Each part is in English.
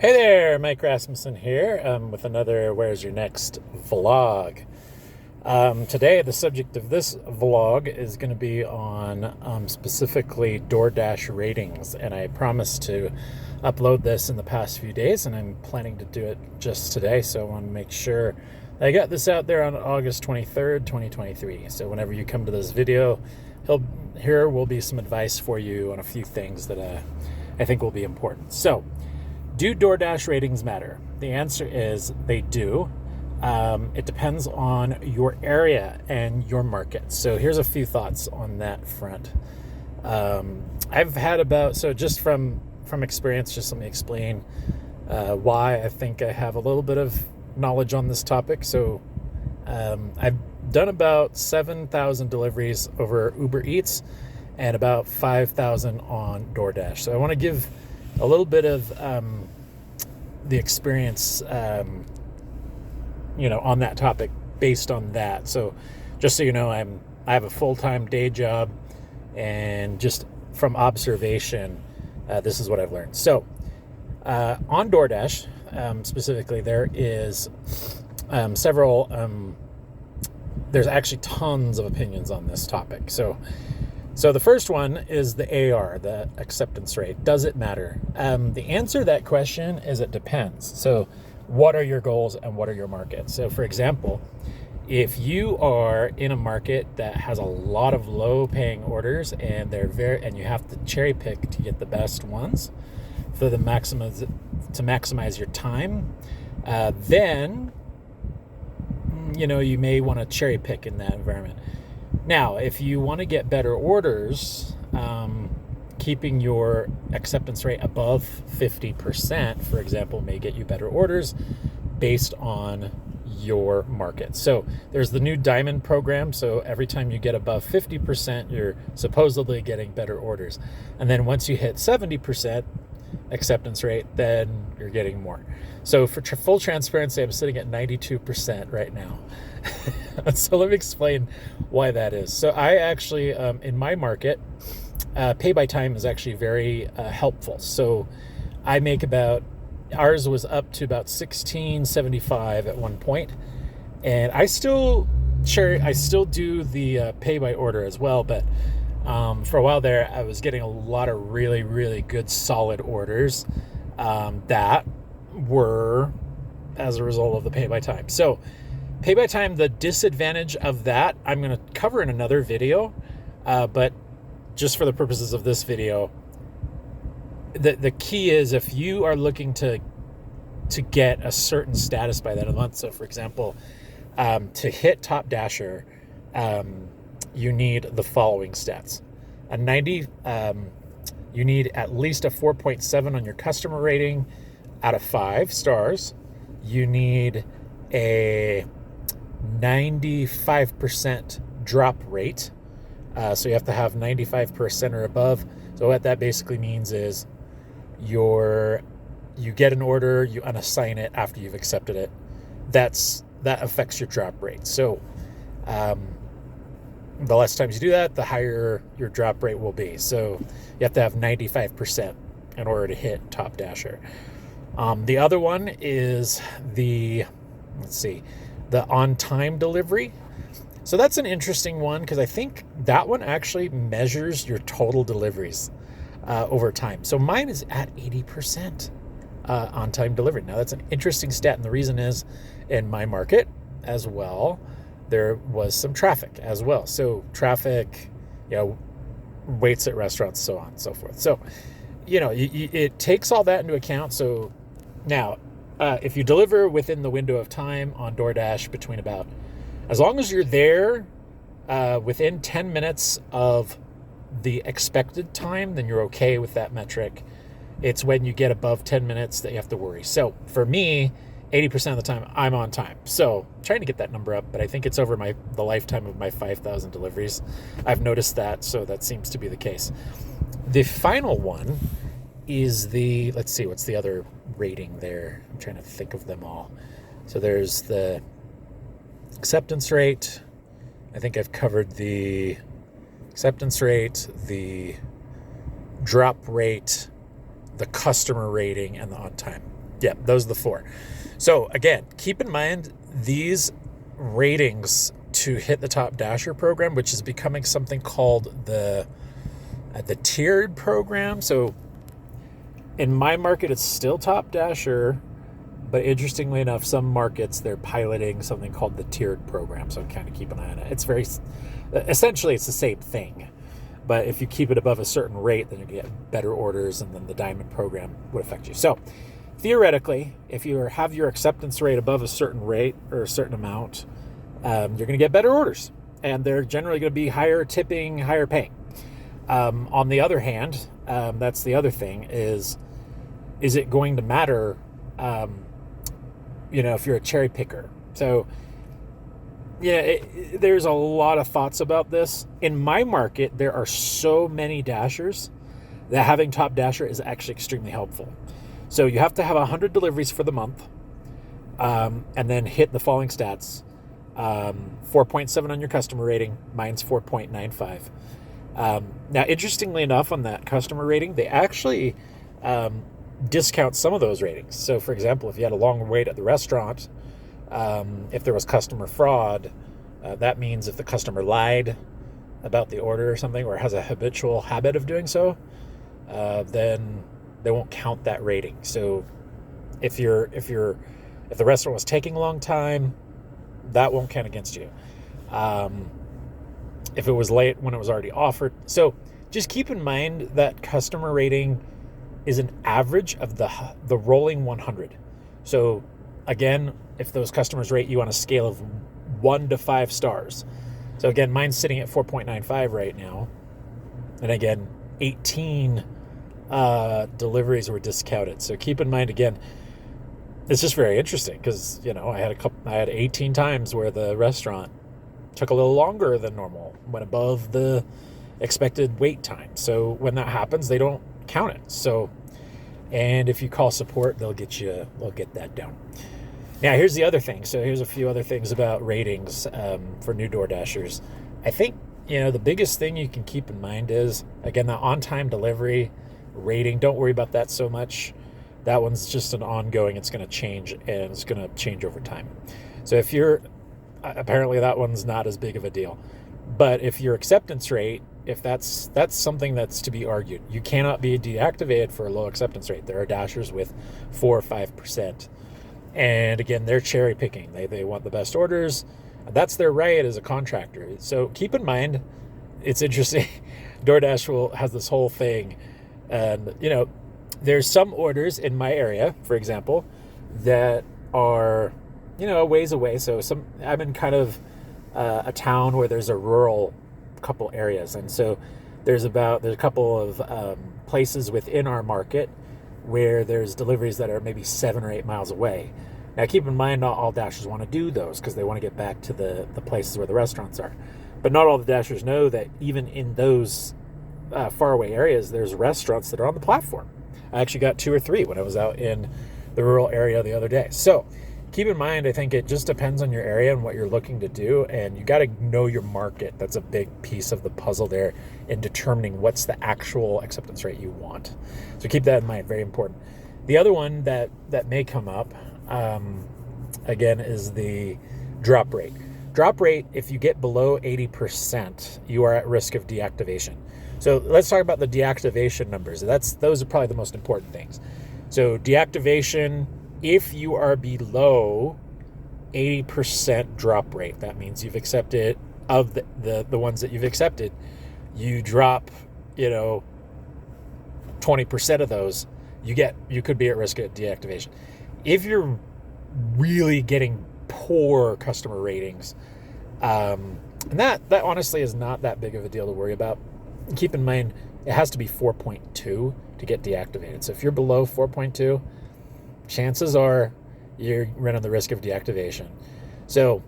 Hey there, Mike Rasmussen here with another Where's Your Next vlog. Today, the subject of this vlog is going to be on specifically DoorDash ratings, and I promised to upload this in the past few days, and I'm planning to do it just today, so I want to make sure that I got this out there on August 23rd, 2023. So whenever you come to this video, here will be some advice for you on a few things that I think will be important. So, do DoorDash ratings matter? The answer is they do. It depends on your area and your market. So here's a few thoughts on that front. I've had just from experience, just let me explain why I think I have a little bit of knowledge on this topic. So I've done about 7,000 deliveries over Uber Eats and about 5,000 on DoorDash. So I want to give a little bit of the experience, on that topic based on that. So just so you know, I have a full-time day job, and just from observation, this is what I've learned. So on DoorDash, specifically, there is there's actually tons of opinions on this topic. So the first one is the AR, the acceptance rate. Does it matter? The answer to that question is it depends. So what are your goals and what are your markets? So for example, if you are in a market that has a lot of low paying orders and and you have to cherry pick to get the best ones for to maximize your time, then you may want to cherry pick in that environment. Now, if you want to get better orders, keeping your acceptance rate above 50%, for example, may get you better orders based on your market. So there's the new Diamond program. So every time you get above 50%, you're supposedly getting better orders. And then once you hit 70% acceptance rate, then you're getting more. So for full transparency, I'm sitting at 92% right now. So let me explain why that is. So I actually, in my market, pay by time is actually very helpful. So I make ours was up to about $16.75 at one point, and I still do the pay by order as well, but for a while there, I was getting a lot of really, really good solid orders that were as a result of the pay by time. So pay by time, the disadvantage of that, I'm going to cover in another video, but just for the purposes of this video, the key is if you are looking to get a certain status by the end of the month. So for example, to hit Top Dasher, you need the following stats. You need at least a 4.7 on your customer rating out of 5 stars. You need a 95% drop rate. So you have to have 95% or above. So what that basically means is you get an order, you unassign it after you've accepted it. That affects your drop rate. So the less times you do that, the higher your drop rate will be. So you have to have 95% in order to hit Top Dasher. The other one is the on-time delivery. So that's an interesting one because I think that one actually measures your total deliveries over time. So mine is at 80% on-time delivery. Now that's an interesting stat, and the reason is in my market as well, there was some traffic as well. So traffic, waits at restaurants, so on and so forth. So, it takes all that into account. So now, if you deliver within the window of time on DoorDash as long as you're there within 10 minutes of the expected time, then you're okay with that metric. It's when you get above 10 minutes that you have to worry. So for me, 80% of the time, I'm on time. So I'm trying to get that number up, but I think it's over the lifetime of my 5,000 deliveries. I've noticed that, so that seems to be the case. The final one is let's see, what's the other rating there? I'm trying to think of them all. So there's the acceptance rate. I think I've covered the acceptance rate, the drop rate, the customer rating, and the on time. Yeah, those are the 4. So again, keep in mind these ratings to hit the Top Dasher program, which is becoming something called the tiered program. So in my market, it's still Top Dasher, but interestingly enough, some markets, they're piloting something called the tiered program. So kind of keep an eye on it. Essentially, it's the same thing. But if you keep it above a certain rate, then you get better orders, and then the diamond program would affect you. So theoretically, if you have your acceptance rate above a certain rate or a certain amount, you're going to get better orders. And they're generally going to be higher tipping, higher paying. On the other hand, that's the other thing is it going to matter, if you're a cherry picker? So, there's a lot of thoughts about this. In my market, there are so many dashers that having Top Dasher is actually extremely helpful. So you have to have 100 deliveries for the month, and then hit the following stats. 4.7 on your customer rating. Mine's 4.95. Now, interestingly enough, on that customer rating, they actually discount some of those ratings. So, for example, if you had a long wait at the restaurant, if there was customer fraud, that means if the customer lied about the order or something, or has a habitual habit of doing so, then they won't count that rating. So if the restaurant was taking a long time, that won't count against you. If it was late when it was already offered. So just keep in mind that customer rating is an average of the rolling 100. So again, if those customers rate you on a scale of 1 to 5 stars. So again, mine's sitting at 4.95 right now. And again, 18 deliveries were discounted. So keep in mind, again, it's just very interesting because, I had 18 times where the restaurant took a little longer than normal, went above the expected wait time. So when that happens, they don't count it. So, and if you call support, they'll get that down. Now, here's the other thing. So here's a few other things about ratings for new DoorDashers. I think, the biggest thing you can keep in mind is, again, the on-time delivery rating. Don't worry about that so much. That one's just an ongoing. It's going to change, and it's going to change over time. So if apparently that one's not as big of a deal. But if your acceptance rate, if that's something that's to be argued, you cannot be deactivated for a low acceptance rate. There are dashers with 4 or 5%. And again, they're cherry picking. They want the best orders. That's their right as a contractor. So keep in mind, it's interesting. DoorDash has this whole thing. And, there's some orders in my area, for example, that are, a ways away. So I'm in kind of a town where there's a rural couple areas. And so there's a couple of places within our market where there's deliveries that are maybe 7 or 8 miles away. Now, keep in mind, not all dashers want to do those because they want to get back to the places where the restaurants are. But not all the dashers know that even in those faraway areas, there's restaurants that are on the platform. I actually got 2 or 3 when I was out in the rural area the other day. So keep in mind, I think it just depends on your area and what you're looking to do, and you got to know your market. That's a big piece of the puzzle there in determining what's the actual acceptance rate you want. So keep that in mind, very important. The other one that may come up, again, is the drop rate. Drop rate, if you get below 80%, you are at risk of deactivation. So let's talk about the deactivation numbers. Those are probably the most important things. So deactivation, if you are below 80% drop rate, that means you've accepted, of the ones that you've accepted, you drop, 20% of those, you could be at risk of deactivation. If you're really getting poor customer ratings, and that honestly is not that big of a deal to worry about. Keep in mind, it has to be 4.2 to get deactivated. So if you're below 4.2, chances are you're running the risk of deactivation. So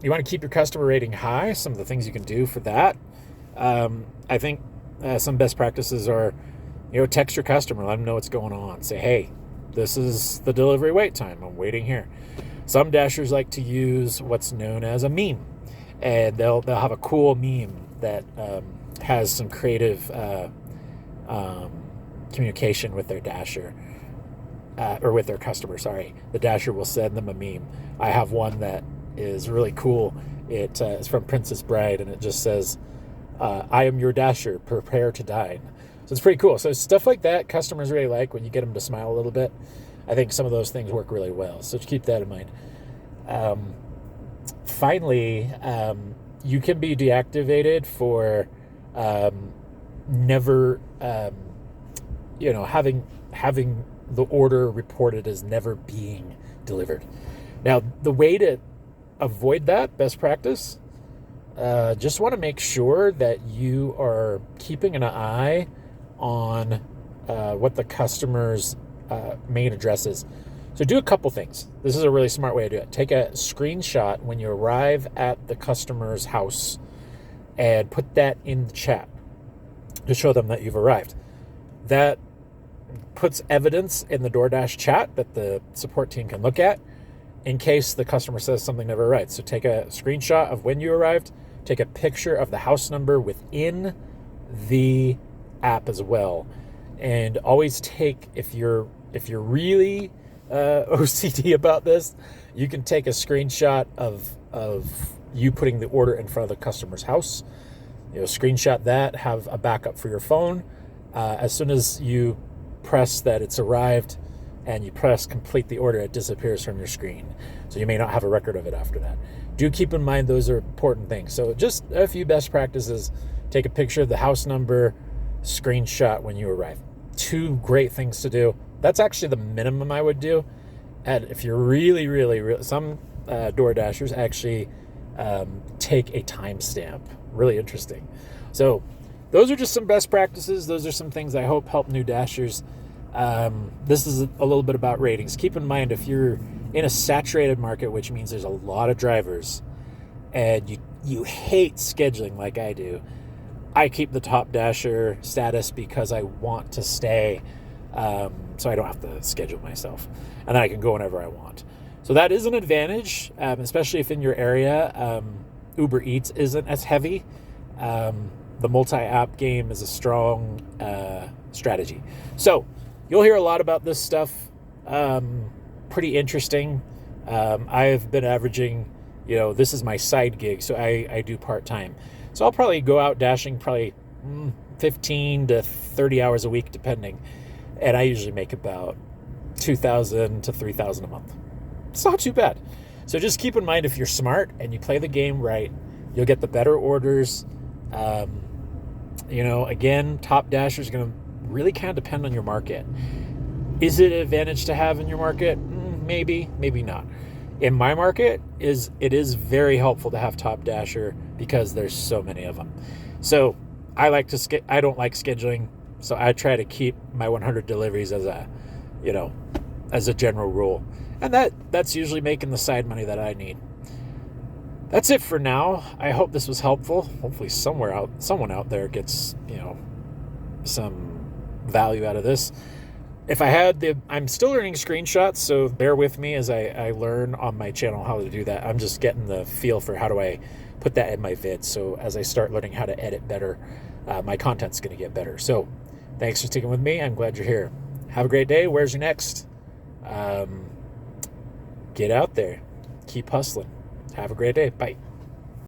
you want to keep your customer rating high. Some of the things you can do for that, I think some best practices are, text your customer, let them know what's going on. Say, hey, this is the delivery wait time. I'm waiting here. Some dashers like to use what's known as a meme, and they'll have a cool meme that has some creative communication with their dasher. or with their customer, sorry, the Dasher will send them a meme. I have one that is really cool. It is from Princess Bride, and it just says, I am your Dasher, prepare to dine. So it's pretty cool. So stuff like that, customers really like when you get them to smile a little bit. I think some of those things work really well. So keep that in mind. Finally, you can be deactivated for never, having the order reported as never being delivered. Now, the way to avoid that, best practice, just want to make sure that you are keeping an eye on what the customer's main address is. So do a couple things. This is a really smart way to do it. Take a screenshot when you arrive at the customer's house and put that in the chat to show them that you've arrived. That puts evidence in the DoorDash chat that the support team can look at in case the customer says something never arrived. So take a screenshot of when you arrived, take a picture of the house number within the app as well. And always take, if you're really OCD about this, you can take a screenshot of you putting the order in front of the customer's house. Screenshot that, have a backup for your phone. As soon as you press that it's arrived and you press complete the order, it disappears from your screen. So you may not have a record of it after that. Do keep in mind those are important things. So just a few best practices. Take a picture of the house number, screenshot when you arrive. 2 great things to do. That's actually the minimum I would do. And if you're really, some DoorDashers actually take a timestamp. Really interesting. So those are just some best practices. Those are some things I hope help new Dashers. This is a little bit about ratings. Keep in mind, if you're in a saturated market, which means there's a lot of drivers, and you hate scheduling like I do, I keep the top Dasher status because I want to stay, so I don't have to schedule myself, and then I can go whenever I want. So that is an advantage, especially if in your area Uber Eats isn't as heavy. The multi-app game is a strong strategy. So you'll hear a lot about this stuff. Pretty interesting. I've been averaging, this is my side gig, so I do part-time. So I'll probably go out dashing 15 to 30 hours a week, depending. And I usually make about $2,000 to $3,000 a month. It's not too bad. So just keep in mind, if you're smart and you play the game right, you'll get the better orders. Again, top Dasher is going to really kind of depend on your market. Is it an advantage to have in your market? Maybe, maybe not. In my market, it is very helpful to have top Dasher because there's so many of them. So I don't like scheduling, so I try to keep my 100 deliveries as a general rule. And that's usually making the side money that I need. That's it for now. I hope this was helpful. Hopefully someone out there gets, some value out of this. If I had I'm still learning screenshots, so bear with me as I learn on my channel how to do that. I'm just getting the feel for how do I put that in my vids. So as I start learning how to edit better, my content's going to get better. So thanks for sticking with me. I'm glad you're here. Have a great day. Where's your next? Get out there. Keep hustling. Have a great day. Bye.